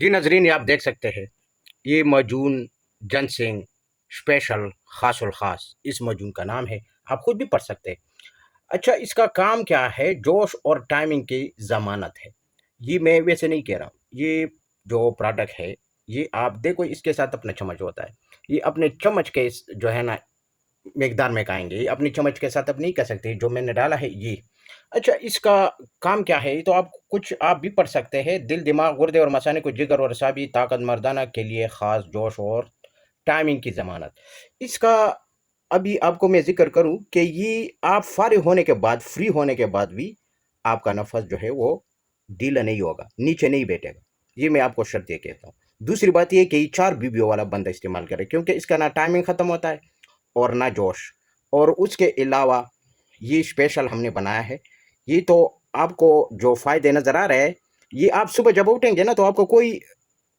جی ناظرین، یہ آپ دیکھ سکتے ہیں، یہ معجون جنسنگ اسپیشل خاص الخاص اس معجون کا نام ہے، آپ خود بھی پڑھ سکتے ہیں۔ اچھا، اس کا کام کیا ہے؟ جوش اور ٹائمنگ کی ضمانت ہے۔ یہ میں ویسے نہیں کہہ رہا ہوں، یہ جو پروڈکٹ ہے، یہ آپ دیکھو، اس کے ساتھ اپنا چمچ ہوتا ہے، یہ اپنے چمچ کے جو ہے نا مقدار میں کھائیں گے، یہ اپنی چمچ کے ساتھ اب نہیں کر سکتے، جو میں نے ڈالا ہے یہ۔ اچھا، اس کا کام کیا ہے؟ یہ تو آپ بھی پڑھ سکتے ہیں۔ دل، دماغ، گردے اور مثانے کو جگر اور اعصابی طاقت مردانہ کے لیے خاص جوش اور ٹائمنگ کی ضمانت۔ اس کا ابھی آپ کو میں ذکر کروں کہ یہ آپ فارغ ہونے کے بعد، فری ہونے کے بعد بھی آپ کا نفس جو ہے وہ ڈھیلا نہیں ہوگا، نیچے نہیں بیٹھے گا، یہ میں آپ کو شرط یہ کہتا ہوں۔ دوسری بات یہ کہ یہ 4 بیویوں والا بندہ استعمال کرے، کیونکہ اس کا نہ ٹائمنگ ختم ہوتا ہے اور نہ جوش، اور اس کے علاوہ یہ اسپیشل ہم نے بنایا ہے۔ یہ تو آپ کو جو فائدے نظر آ رہے ہیں، یہ آپ صبح جب اٹھیں گے نا تو آپ کو کوئی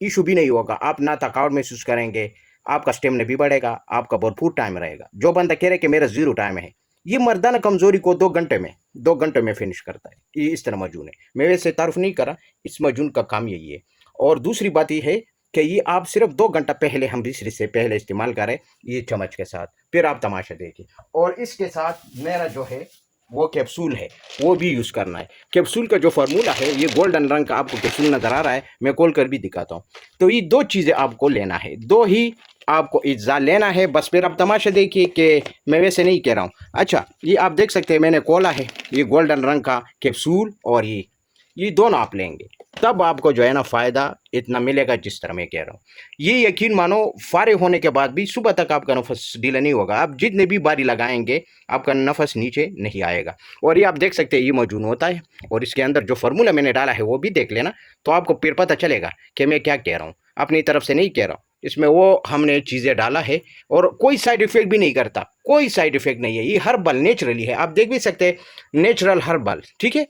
ایشو بھی نہیں ہوگا، آپ نہ تھکاوٹ محسوس کریں گے، آپ کا اسٹیمنا بھی بڑھے گا، آپ کا بھرپور ٹائم رہے گا۔ جو بندہ کہہ رہے کہ میرا زیرو ٹائم ہے، یہ مردانہ کمزوری کو 2 گھنٹے میں فنش کرتا ہے، یہ اس طرح مجون ہے۔ میں ویسے تعارف نہیں کرا، اس مجون کا کام یہی ہے۔ اور دوسری بات یہ ہے کہ یہ آپ صرف 2 گھنٹہ پہلے، ہم بسری سے پہلے استعمال کریں یہ چمچ کے ساتھ، پھر آپ تماشا دیکھیں۔ اور اس کے ساتھ میرا جو ہے وہ کیپسول ہے، وہ بھی یوز کرنا ہے۔ کیپسول کا جو فارمولہ ہے، یہ گولڈن رنگ کا آپ کو کیپسول نظر آ رہا ہے، میں کھول کر بھی دکھاتا ہوں۔ تو یہ 2 چیزیں آپ کو لینا ہے، 2 ہی آپ کو اجزا لینا ہے، بس پھر آپ تماشا دیکھیے کہ میں ویسے نہیں کہہ رہا ہوں۔ اچھا، یہ آپ دیکھ سکتے ہیں، میں نے کھولا ہے، یہ گولڈن رنگ کا کیپسول، اور یہ دونوں آپ لیں گے، تب آپ کو جو ہے نا فائدہ اتنا ملے گا جس طرح میں کہہ رہا ہوں۔ یہ یقین مانو، فارغ ہونے کے بعد بھی صبح تک آپ کا نفس ڈھیلا نہیں ہوگا، آپ جتنے بھی باری لگائیں گے آپ کا نفس نیچے نہیں آئے گا۔ اور یہ آپ دیکھ سکتے ہیں، یہ موجود ہوتا ہے، اور اس کے اندر جو فارمولہ میں نے ڈالا ہے وہ بھی دیکھ لینا، تو آپ کو پھر پتہ چلے گا کہ میں کیا کہہ رہا ہوں، اپنی طرف سے نہیں کہہ رہا ہوں۔ اس میں وہ ہم نے چیزیں ڈالا ہے، اور کوئی سائیڈ ایفیکٹ بھی نہیں کرتا، کوئی سائیڈ ایفیکٹ نہیں ہے، یہ ہربل نیچرلی ہے، آپ دیکھ بھی سکتے ہیں، نیچرل ہربل، ٹھیک ہے۔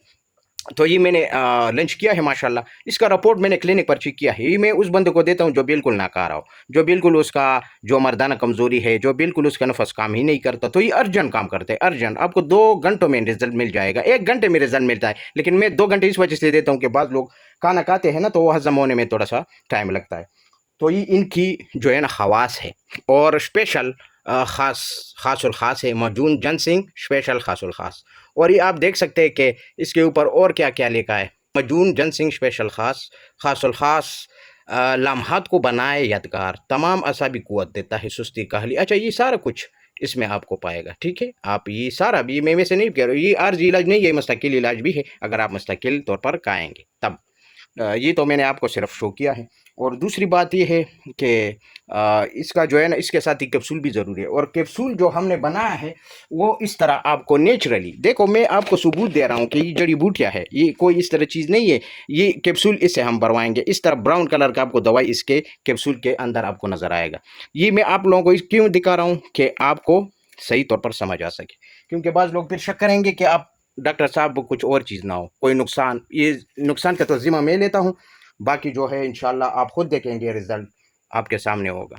تو یہ میں نے لنچ کیا ہے ماشاءاللہ، اس کا رپورٹ میں نے کلینک پر چیک کیا ہے، یہ میں اس بندے کو دیتا ہوں جو بالکل ناکارہ ہو، جو بالکل اس کا جو مردانہ کمزوری ہے، جو بالکل اس کا نفس کام ہی نہیں کرتا، تو یہ ارجنٹ کام کرتے ہیں، ارجنٹ، آپ کو 2 گھنٹوں میں رزلٹ مل جائے گا، 1 گھنٹے میں رزلٹ ملتا ہے، لیکن میں 2 گھنٹے اس وجہ سے دیتا ہوں کہ بعض لوگ کھانا کھاتے ہیں نا تو وہ ہضم ہونے میں تھوڑا سا ٹائم لگتا ہے۔ تو یہ ان کی جو ہے نا خواص ہے، اور اسپیشل خاص الخاص ہے، معجون جنسنگ اسپیشل خاص الخاص۔ اور یہ آپ دیکھ سکتے ہیں کہ اس کے اوپر اور کیا کیا لکھا ہے، معجون جنسنگ اسپیشل خاص الخاص، لمحات کو بنائے یادگار، تمام اعصابی قوت دیتا ہے، سستی کاہلی۔ اچھا، یہ سارا کچھ اس میں آپ کو پائے گا، ٹھیک ہے۔ آپ یہ سارا بھی، میں ویسے نہیں کہہ رہا ہوں، یہ عارضی علاج نہیں ہے، مستقل علاج بھی ہے، اگر آپ مستقل طور پر کھائیں گے تب۔ یہ تو میں نے آپ کو صرف شو کیا ہے۔ اور دوسری بات یہ ہے کہ اس کا جو ہے نا، اس کے ساتھ ہی کیپسول بھی ضروری ہے، اور کیپسول جو ہم نے بنایا ہے وہ اس طرح آپ کو نیچرلی، دیکھو میں آپ کو ثبوت دے رہا ہوں کہ یہ جڑی بوٹیاں ہے، یہ کوئی اس طرح چیز نہیں ہے، یہ کیپسول اس سے ہم بھروائیں گے، اس طرح براؤن کلر کا آپ کو دوائی اس کے کیپسول کے اندر آپ کو نظر آئے گا۔ یہ میں آپ لوگوں کو کیوں دکھا رہا ہوں کہ آپ کو صحیح طور پر سمجھ آ سکے، کیونکہ بعض لوگ پھر شک کریں گے کہ آپ ڈاکٹر صاحب کچھ اور چیز نہ ہو، کوئی نقصان، یہ نقصان کا تو ذمہ میں لیتا ہوں، باقی جو ہے انشاءاللہ آپ خود دیکھیں گے، رزلٹ آپ کے سامنے ہوگا۔